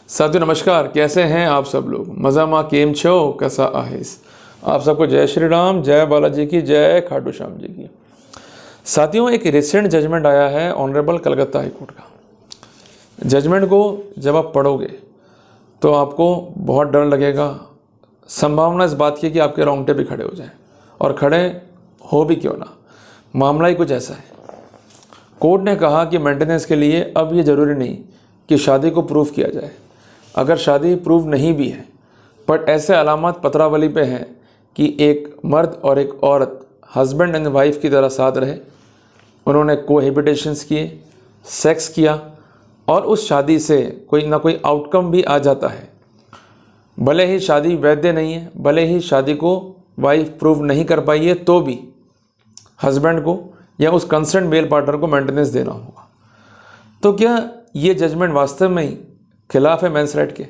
साथियों नमस्कार, कैसे हैं आप सब लोग? मज़ा माँ केम छो कैसा आहेस। आप सबको जय श्री राम, जय बालाजी की, जय खाटू श्याम जी की। साथियों, एक रिसेंट जजमेंट आया है ऑनरेबल कलकत्ता हाई कोर्ट का। जजमेंट को जब आप पढ़ोगे तो आपको बहुत डर लगेगा। संभावना इस बात की कि आपके रोंगटे भी खड़े हो जाएं, और खड़े हो भी क्यों ना। मामला ही कुछ ऐसा है। कोर्ट ने कहा कि मेंटेनेंस के लिए अब ये ज़रूरी नहीं कि शादी को प्रूव किया जाए। अगर शादी प्रूव नहीं भी है, बट ऐसे अलामत पत्रावली पे हैं कि एक मर्द और एक औरत हस्बैंड एंड वाइफ की तरह साथ रहे, उन्होंने कोहेबिटेशंस किए, सेक्स किया, और उस शादी से कोई ना कोई आउटकम भी आ जाता है। भले ही शादी वैध नहीं है, भले ही शादी को वाइफ प्रूव नहीं कर पाई है, तो भी हस्बैंड को या उस कंसर्न मेल पार्टनर को मेंटेनेंस देना होगा। तो क्या ये जजमेंट वास्तव में ही खिलाफ है मेंस राइट के?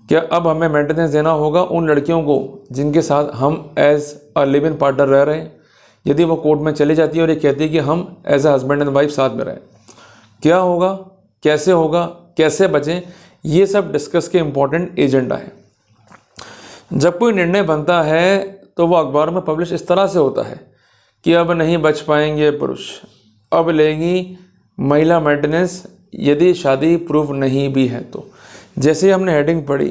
क्या अब हमें मेंटेनेंस देना होगा उन लड़कियों को जिनके साथ हम as a live in partner रह रहे हैं? यदि वो कोर्ट में चली जाती है और ये कहती है कि हम as a husband and wife साथ में रहें, क्या होगा, कैसे होगा, कैसे बचें? ये सब डिस्कस के इम्पोर्टेंट एजेंडा है। जब कोई निर्णय बनता है तो वो अखबार में पब्लिश इस तरह से होता है कि अब नहीं बच पाएंगे पुरुष, अब लेगी महिला मेंटेनेंस यदि शादी प्रूव नहीं भी है तो। जैसे ही हमने हेडिंग पढ़ी,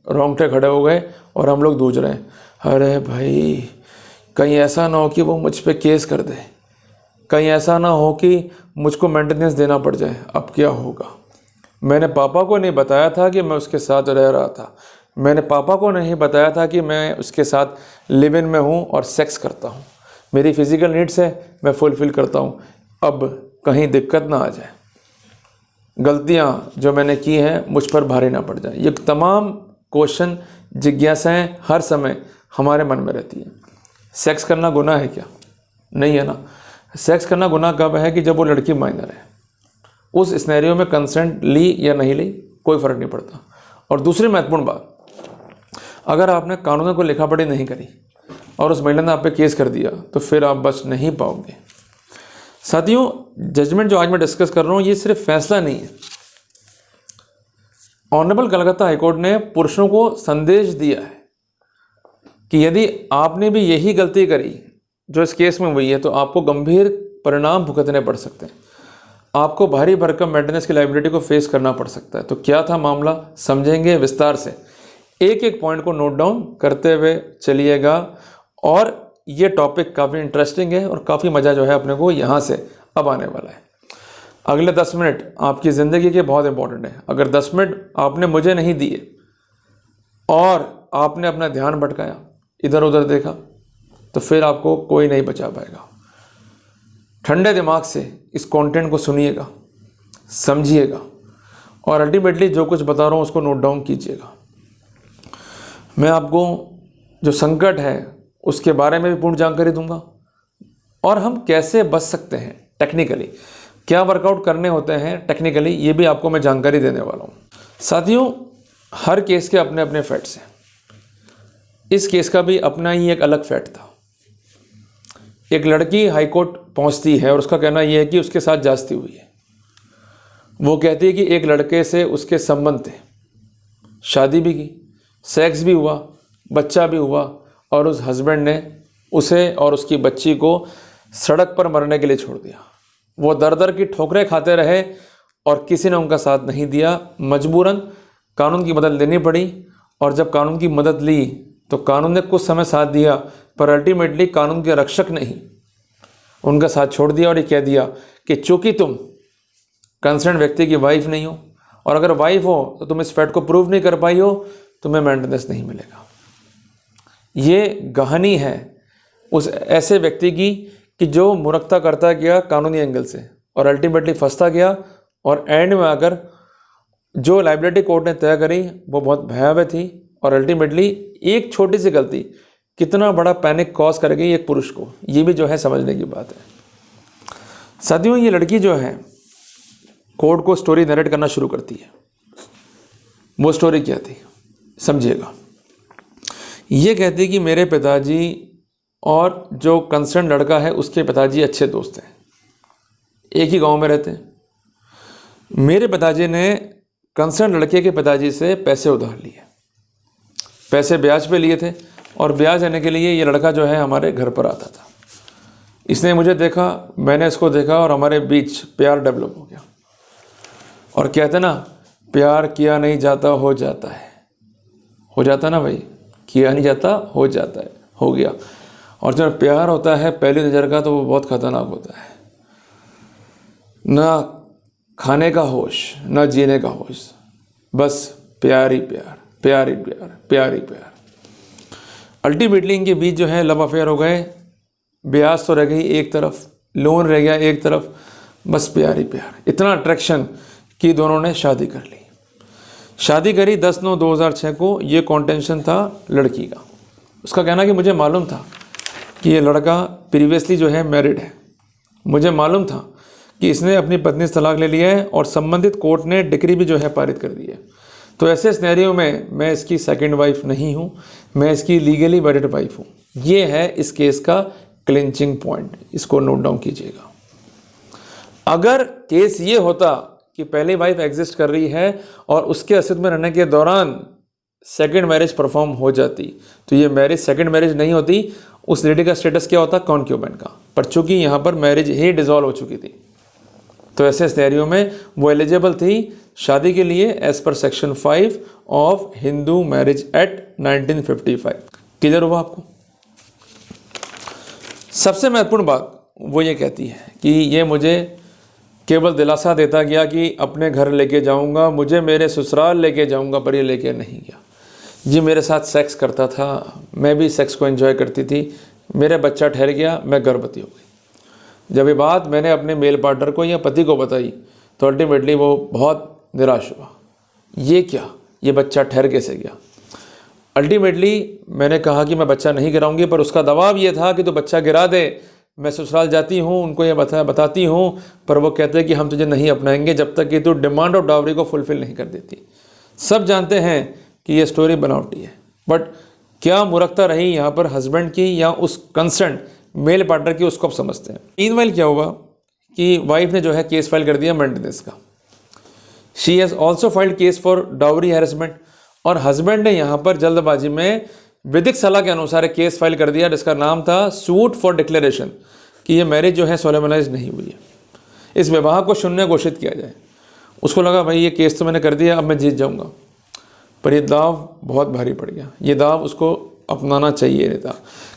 रोंगटे खड़े हो गए और हम लोग दूझ रहे हैं, अरे भाई कहीं ऐसा ना हो कि वो मुझ पे केस कर दे, कहीं ऐसा ना हो कि मुझको मेंटेनेंस देना पड़ जाए, अब क्या होगा। मैंने पापा को नहीं बताया था कि मैं उसके साथ रह रहा था, मैंने पापा को नहीं बताया था कि मैं उसके साथ लिव इन में हूँ और सेक्स करता हूँ, मेरी फिजिकल नीड्स है, मैं फुलफिल करता हूँ, अब कहीं दिक्कत ना आ जाए, गलतियाँ जो मैंने की हैं मुझ पर भारी ना पड़ जाए। ये तमाम क्वेश्चन, जिज्ञासाएं हर समय हमारे मन में रहती हैं। सेक्स करना गुनाह है क्या? नहीं है ना। सेक्स करना गुनाह कब है? कि जब वो लड़की माइनर है। उस स्नैरियो में कंसेंट ली या नहीं ली कोई फ़र्क नहीं पड़ता। और दूसरी महत्वपूर्ण बात, अगर आपने कानूनों को लिखा पढ़ी नहीं करी और उस महिला ने आप पे केस कर दिया तो फिर आप बच नहीं पाओगे। साथियों, जजमेंट जो आज मैं डिस्कस कर रहा हूँ ये सिर्फ फैसला नहीं है। ऑनरेबल कलकत्ता हाईकोर्ट ने पुरुषों को संदेश दिया है कि यदि आपने भी यही गलती करी जो इस केस में हुई है तो आपको गंभीर परिणाम भुगतने पड़ सकते हैं, आपको भारी भरकम मेंटेनेंस की लायबिलिटी को फेस करना पड़ सकता है। तो क्या था मामला, समझेंगे विस्तार से। एक एक पॉइंट को नोट डाउन करते हुए चलिएगा। और ये टॉपिक काफ़ी इंटरेस्टिंग है और काफ़ी मज़ा जो है अपने को यहाँ से अब आने वाला है। अगले 10 मिनट आपकी ज़िंदगी के बहुत इंपॉर्टेंट है। अगर 10 मिनट आपने मुझे नहीं दिए और आपने अपना ध्यान भटकाया, इधर उधर देखा, तो फिर आपको कोई नहीं बचा पाएगा। ठंडे दिमाग से इस कंटेंट को सुनिएगा, समझिएगा, और अल्टीमेटली जो कुछ बता रहा हूँ उसको नोट डाउन कीजिएगा। मैं आपको जो संकट है उसके बारे में भी पूर्ण जानकारी दूंगा, और हम कैसे बच सकते हैं टेक्निकली, क्या वर्कआउट करने होते हैं टेक्निकली, ये भी आपको मैं जानकारी देने वाला हूँ। साथियों, हर केस के अपने अपने फैक्ट्स हैं। इस केस का भी अपना ही एक अलग फैक्ट था। एक लड़की हाई कोर्ट पहुँचती है और उसका कहना यह है कि उसके साथ जास्ती हुई है। वो कहती है कि एक लड़के से उसके संबंध थे, शादी भी की, सेक्स भी हुआ, बच्चा भी हुआ, और उस हस्बैंड ने उसे और उसकी बच्ची को सड़क पर मरने के लिए छोड़ दिया। वो दर दर की ठोकरें खाते रहे और किसी ने उनका साथ नहीं दिया। मजबूरन कानून की मदद लेनी पड़ी, और जब कानून की मदद ली तो कानून ने कुछ समय साथ दिया, पर अल्टीमेटली कानून के रक्षक ने ही उनका साथ छोड़ दिया और ये कह दिया कि चूंकि तुम कंसर्न व्यक्ति की वाइफ नहीं हो, और अगर वाइफ हो तो तुम इस फैक्ट को प्रूव नहीं कर पाई हो, तुम्हें मेंटेनेंस नहीं मिलेगा। ये कहानी है उस ऐसे व्यक्ति की कि जो मुरक्ता करता गया कानूनी एंगल से और अल्टीमेटली फंसता गया, और एंड में आकर जो लायबिलिटी कोर्ट ने तय करी वो बहुत भयावह थी, और अल्टीमेटली एक छोटी सी गलती कितना बड़ा पैनिक कॉज कर गई एक पुरुष को, ये भी जो है समझने की बात है। साथियों, ये लड़की जो है कोर्ट को स्टोरी नरेट करना शुरू करती है। वो स्टोरी क्या थी समझिएगा। ये कहती कि मेरे पिताजी और जो कंसर्न लड़का है उसके पिताजी अच्छे दोस्त हैं, एक ही गांव में रहते हैं। मेरे पिताजी ने कंसर्न लड़के के पिताजी से पैसे उधार लिए, पैसे ब्याज पे लिए थे, और ब्याज देने के लिए ये लड़का जो है हमारे घर पर आता था। इसने मुझे देखा, मैंने इसको देखा, और हमारे बीच प्यार डेवलप हो गया। और कहते ना, प्यार किया नहीं जाता हो जाता है, हो जाता ना भाई, किया नहीं जाता हो जाता है, हो गया। और जब प्यार होता है पहली नज़र का तो वो बहुत ख़तरनाक होता है, ना खाने का होश ना जीने का होश, बस प्यार ही प्यार, प्यार ही प्यार, प्यार ही प्यार। अल्टीमेटली इनके बीच जो है लव अफेयर हो गए, ब्याज तो रह गई एक तरफ, लोन रह गया एक तरफ, बस प्यार ही प्यार। इतना अट्रैक्शन कि दोनों ने शादी कर ली। शादी करी 10/9/2006 को। ये कॉन्टेंशन था लड़की का। उसका कहना कि मुझे मालूम था कि ये लड़का प्रीवियसली जो है मैरिड है, मुझे मालूम था कि इसने अपनी पत्नी से तलाक ले लिया है, और संबंधित कोर्ट ने डिक्री भी जो है पारित कर दी है। तो ऐसे सिनेरियो में मैं इसकी सेकंड वाइफ नहीं हूँ, मैं इसकी लीगली वेडेड वाइफ हूँ। ये है इस केस का क्लिंचिंग पॉइंट, इसको नोट डाउन कीजिएगा। अगर केस ये होता कि पहली वाइफ एग्जिस्ट कर रही है और उसके अस्तित्व में रहने के दौरान सेकंड मैरिज परफॉर्म हो जाती, तो ये मैरिज सेकंड मैरिज नहीं होती, उस लेडी का स्टेटस क्या होता, कॉन्क्यूबेन का। पर चूंकि यहाँ पर मैरिज ही डिसॉल्व हो चुकी थी, तो ऐसे सिनेरियो में वो एलिजिबल थी शादी के लिए as per section 5 of Hindu marriage act 1955। Clear हुआ आपको? सबसे महत्वपूर्ण बात वो ये कहती है कि ये मुझे केवल दिलासा देता गया कि अपने घर लेके जाऊंगा, मुझे मेरे ससुराल लेके जाऊंगा, पर ये लेके नहीं गया। जी मेरे साथ सेक्स करता था, मैं भी सेक्स को एंजॉय करती थी, मेरा बच्चा ठहर गया, मैं गर्भवती हो गई। जब ये बात मैंने अपने मेल पार्टनर को या पति को बताई तो अल्टीमेटली वो बहुत निराश हुआ। ये क्या, ये बच्चा ठहर कैसे गया? अल्टीमेटली मैंने कहा कि मैं बच्चा नहीं गिराऊंगी, पर उसका दबाव ये था कि तो बच्चा गिरा दे, मैं ससुराल जाती हूँ, उनको ये बताती हूँ, पर वो कहते हैं कि हम तुझे नहीं अपनाएंगे जब तक कि तू डिमांड ऑफ डावरी को फुलफिल नहीं कर देती। सब जानते हैं कि ये स्टोरी बनावटी है, बट क्या मूर्खता रही यहाँ पर हस्बैंड की या उस कंसर्न मेल पार्टनर की, उसको आप समझते हैं। मीनवाइल क्या हुआ कि वाइफ ने जो है केस फाइल कर दिया मेंटेनेंस का। She has also filed case for dowry harassment, और हस्बैंड ने यहाँ पर जल्दबाजी में विधिक सलाह के अनुसार एक केस फाइल कर दिया जिसका नाम था सूट फॉर डिक्लेरेशन, कि ये मैरिज जो है सोलेमनाइज नहीं हुई है, इस विवाह को शून्य घोषित किया जाए। उसको लगा भाई ये केस तो मैंने कर दिया, अब मैं जीत जाऊंगा, पर ये दाव बहुत भारी पड़ गया। ये दाव उसको अपनाना चाहिए नहीं था,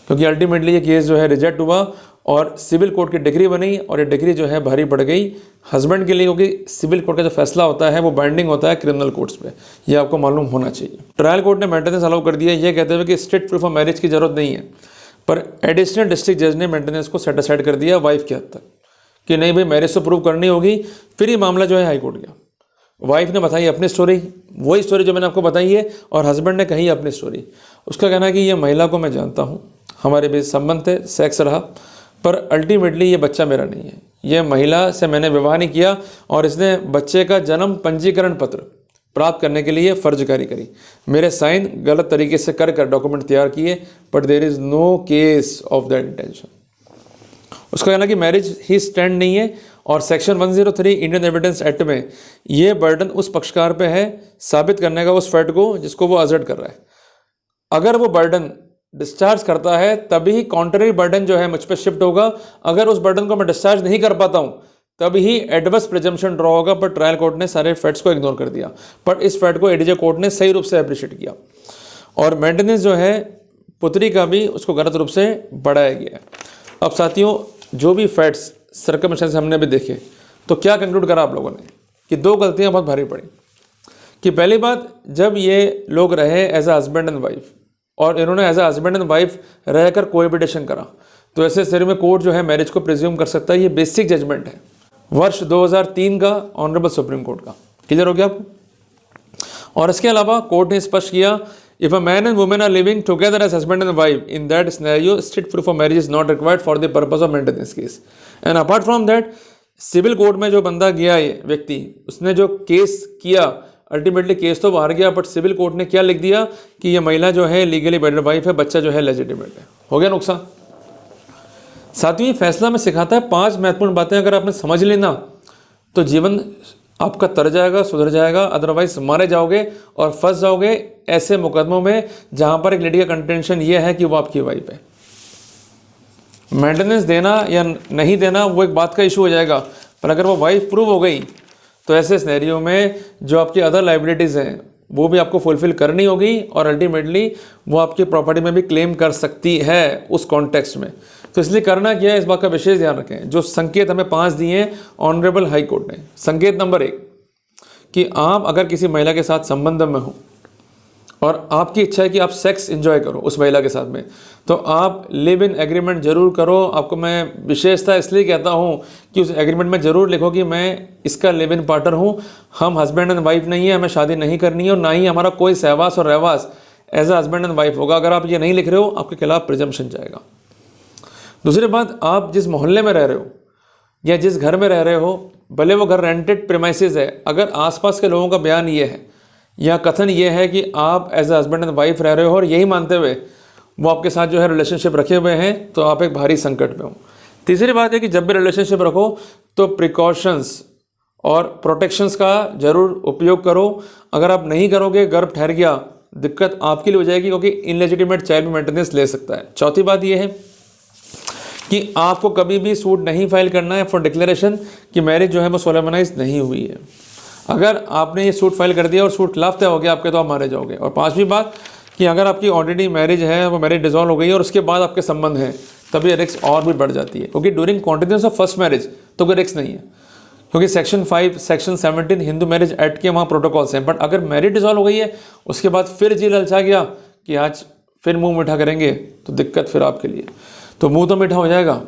क्योंकि अल्टीमेटली ये केस जो है रिजेक्ट हुआ और सिविल कोर्ट की डिग्री बनी, और ये डिग्री जो है भारी पड़ गई हस्बैंड के लिए, क्योंकि सिविल कोर्ट का जो फैसला होता है वो बाइंडिंग होता है क्रिमिनल कोर्ट्स पे, ये आपको मालूम होना चाहिए। ट्रायल कोर्ट ने मेंटेनेंस अलाउ कर दिया, ये कहते हुए कि स्ट्रिक्ट प्रूफ ऑफ मैरिज की जरूरत नहीं है, पर एडिशनल डिस्ट्रिक्ट जज ने मेंटेनेंस को सेट असाइड कर दिया वाइफ के हद तक, कि नहीं भाई मैरिज तो प्रूव करनी होगी। फिर ये मामला जो है हाई कोर्ट गया। वाइफ ने बताई अपनी स्टोरी, वही स्टोरी जो मैंने आपको बताई है, और हस्बैंड ने कही अपनी स्टोरी। उसका कहना है कि ये महिला को मैं जानता हूँ, हमारे बीच संबंध थे, सेक्स रहा, पर अल्टीमेटली ये बच्चा मेरा नहीं है, ये महिला से मैंने विवाह नहीं किया, और इसने बच्चे का जन्म पंजीकरण पत्र प्राप्त करने के लिए फर्जकारी करी, मेरे साइन गलत तरीके से कर डॉक्यूमेंट तैयार किए, but there is no case of that intention. उसका कहना कि मैरिज ही स्टैंड नहीं है, और सेक्शन 103 इंडियन एविडेंस एक्ट में ये बर्डन उस पक्षकार पे है साबित करने का उस फैक्ट को जिसको वो असर्ट कर रहा है। अगर वो बर्डन डिस्चार्ज करता है तभी कॉन्ट्ररी बर्डन जो है मुझ पर शिफ्ट होगा, अगर उस बर्डन को मैं डिस्चार्ज नहीं कर पाता हूँ तभी ही एडवर्स प्रिजम्पशन ड्रॉ होगा। पर ट्रायल कोर्ट ने सारे फैक्ट्स को इग्नोर कर दिया, बट इस फैक्ट को एडीजे कोर्ट ने सही रूप से अप्रिशिएट किया, और मेंटेनेंस जो है पुत्री का भी उसको गलत रूप से बढ़ाया गया। अब साथियों, जो भी फैक्ट्स सर्कमस्टेंस हमने भी देखे, तो क्या कंक्लूड करा आप लोगों ने कि दो गलतियां बहुत भारी पड़ी। कि पहली बात, जब ये लोग रहे as a husband and wife, और इन्होंने as a husband and wife रहकर कोएबिटेशन करा, तो ऐसे स्थिति में कोर्ट जो है मैरिज को प्रिज्यूम कर सकता है। ये बेसिक जजमेंट है वर्ष 2003 का ऑनरेबल सुप्रीम कोर्ट का। क्लियर हो गया आपको? और इसके अलावा कोर्ट ने स्पष्ट किया, if a man and woman are living together as husband and wife, in that scenario strict proof of marriage is not required for the purpose of maintenance case. And apart from that, civil court में जो बंदा गया, ये व्यक्ति, उसने जो case किया, ultimately case तो बाहर गया, बट सिविल कोर्ट ने क्या लिख दिया कि ये महिला जो है लीगली वेडेड वाइफ है, बच्चा जो है लेजिटिमेट है। हो गया नुकसान। सातवीं, फैसला में सिखाता है 5 महत्वपूर्ण बातें अगर आपने समझ लेना तो जीवन आपका तर जाएगा, सुधर जाएगा, अदरवाइज मारे जाओगे और फंस जाओगे ऐसे मुकदमों में जहां पर एक लेडी का कंटेंशन ये है कि वो आपकी वाइफ है। मेंटेनेंस देना या नहीं देना वो एक बात का इशू हो जाएगा, पर अगर वो वाइफ प्रूव हो गई तो ऐसे सिनेरियो में जो आपकी अदर लाइबिलिटीज़ हैं वो भी आपको फुलफिल करनी होगी और अल्टीमेटली वो आपकी प्रॉपर्टी में भी क्लेम कर सकती है उस कॉन्टेक्स्ट में। तो इसलिए करना क्या है, इस बात का विशेष ध्यान रखें। जो संकेत हमें 5 दिए हैं ऑनरेबल हाई कोर्ट ने। संकेत नंबर 1 कि आप अगर किसी महिला के साथ संबंध में हो और आपकी इच्छा है कि आप सेक्स एंजॉय करो उस महिला के साथ में, तो आप लिव इन एग्रीमेंट जरूर करो। आपको मैं विशेषता इसलिए कहता हूँ कि उस एग्रीमेंट में ज़रूर लिखो कि मैं इसका लिव इन पार्टनर हूँ, हम हस्बैंड एंड वाइफ नहीं है, हमें शादी नहीं करनी है और ना ही हमारा कोई सहवास और रहवास as a husband and wife होगा। अगर आप ये नहीं लिख रहे हो आपके खिलाफ प्रिजम्पशन जाएगा। दूसरी बात, आप जिस मोहल्ले में रह रहे हो या जिस घर में रह रहे हो, भले वो घर रेंटेड प्रीमाइसेस है, अगर आसपास के लोगों का बयान ये है या कथन ये है कि आप as a husband and wife रह रहे हो और यही मानते हुए वो आपके साथ जो है रिलेशनशिप रखे हुए हैं, तो आप एक भारी संकट में हो। तीसरी बात है कि जब भी रिलेशनशिप रखो तो प्रिकॉशंस और प्रोटेक्शंस का ज़रूर उपयोग करो। अगर आप नहीं करोगे, गर्भ ठहर गया, दिक्कत आपके लिए हो जाएगी, क्योंकि इनलेजिटिमेट चाइल्ड मेंटेनेंस ले सकता है। चौथी बात यह है कि आपको कभी भी सूट नहीं फाइल करना है फॉर डिक्लेरेशन कि मैरिज जो है वो सोलेमनाइज नहीं हुई है। अगर आपने ये सूट फाइल कर दिया और सूट खिलाफ तय हो गया आपके, तो आप मारे जाओगे। और पांचवी बात कि अगर आपकी ऑलरेडी मैरिज है, वो मैरिज डिसॉल्व हो गई है और उसके बाद आपके संबंध हैं, तभी रिस्क और भी बढ़ जाती है, क्योंकि during continuous of first marriage तो कोई रिस्क नहीं है, क्योंकि section 5 section 17 Hindu marriage act के वहाँ प्रोटोकॉल्स हैं। बट अगर मैरिज डिसॉल्व हो गई है, उसके बाद फिर जी ललचा गया कि आज फिर मुँह मीठा करेंगे, तो दिक्कत फिर आपके लिए। तो मुँह तो मीठा हो जाएगा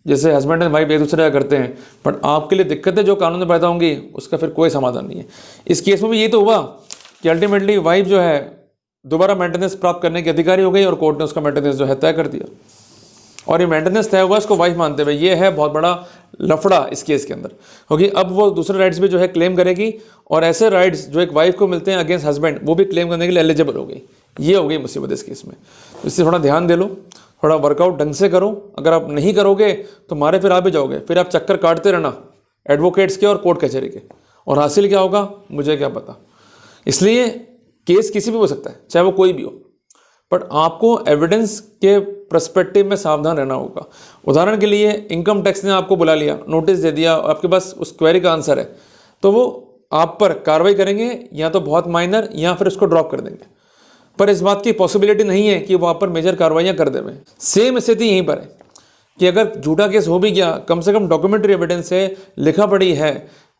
जैसे हस्बैंड एंड वाइफ एक दूसरे का करते हैं, बट आपके लिए दिक्कतें जो कानून में पैदा होंगी उसका फिर कोई समाधान नहीं है। इस केस में भी ये तो हुआ कि अल्टीमेटली वाइफ जो है दोबारा मेंटेनेंस प्राप्त करने की अधिकारी हो गई और कोर्ट ने उसका मेंटेनेंस जो है तय कर दिया, और ये मेंटेनेंस तय हुआ इसको वाइफ मानते हुए। ये है बहुत बड़ा लफड़ा इस केस के अंदर, क्योंकि अब वो दूसरे राइट्स भी जो है क्लेम करेगी, और ऐसे राइट्स जो एक वाइफ को मिलते हैं अगेंस्ट हस्बैंड, वो भी क्लेम करने के लिए एलिजिबल हो गई। ये हो गई मुसीबत इस केस में। तो इससे थोड़ा ध्यान दे लो, थोड़ा वर्कआउट ढंग से करो। अगर आप नहीं करोगे तो मारे फिर आप ही जाओगे, फिर आप चक्कर काटते रहना एडवोकेट्स के और कोर्ट कचहरी के, और हासिल क्या होगा मुझे क्या पता। इसलिए केस किसी भी हो सकता है, चाहे वो कोई भी हो, बट आपको एविडेंस के पर्सपेक्टिव में सावधान रहना होगा। उदाहरण के लिए इनकम टैक्स ने आपको बुला लिया, नोटिस दे दिया, आपके पास उस क्वेरी का आंसर है, तो वो आप पर कार्रवाई करेंगे, या तो बहुत माइनर या फिर उसको ड्रॉप कर देंगे। पर इस बात की पॉसिबिलिटी नहीं है कि वो आप पर मेजर कार्रवाइयाँ कर देवें। सेम स्थिति यहीं पर है कि अगर झूठा केस हो भी गया, कम से कम डॉक्यूमेंट्री एविडेंस से लिखा पड़ी है,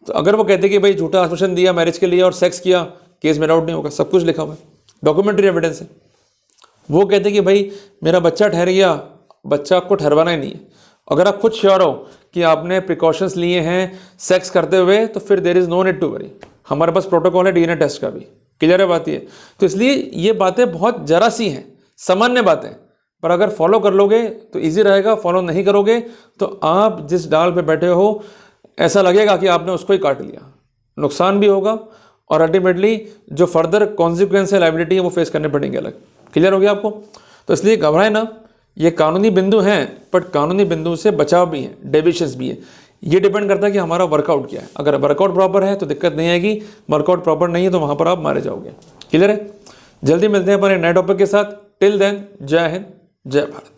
तो अगर वो कहते कि भाई झूठा आश्वासन दिया मैरिज के लिए और सेक्स किया, केस में डाउट नहीं होगा, सब कुछ लिखा हुआ है, डॉक्यूमेंट्री एविडेंस है। वो कहते कि भाई मेरा बच्चा ठहर गया, बच्चा आपको ठहरवाना ही नहीं है, अगर आप खुद श्योर हो कि आपने प्रिकॉशंस लिए हैं सेक्स करते हुए, तो फिर there is no need to worry. हमारे पास प्रोटोकॉल है डीएनए टेस्ट का भी, क्लियर है बात ये। तो इसलिए ये बातें बहुत जरा सी हैं, सामान्य बातें, पर अगर फॉलो कर लोगे तो इजी रहेगा। फॉलो नहीं करोगे तो आप जिस डाल पे बैठे हो ऐसा लगेगा कि आपने उसको ही काट लिया, नुकसान भी होगा, और अल्टीमेटली जो फर्दर कॉन्सिक्वेंस है, लाइबिलिटी है, वो फेस करने पड़ेंगे अलग। क्लियर हो गया आपको? तो इसलिए घबराए ना, ये कानूनी बिंदु हैं, बट कानूनी बिंदु से बचाव भी है, डेविएशंस भी है। ये डिपेंड करता है कि हमारा वर्कआउट क्या है। अगर वर्कआउट प्रॉपर है तो दिक्कत नहीं आएगी, वर्कआउट प्रॉपर नहीं है तो वहाँ पर आप मारे जाओगे। क्लियर है? जल्दी मिलते हैं हमारे नए टॉपिक के साथ। टिल देन, जय हिंद, जय भारत।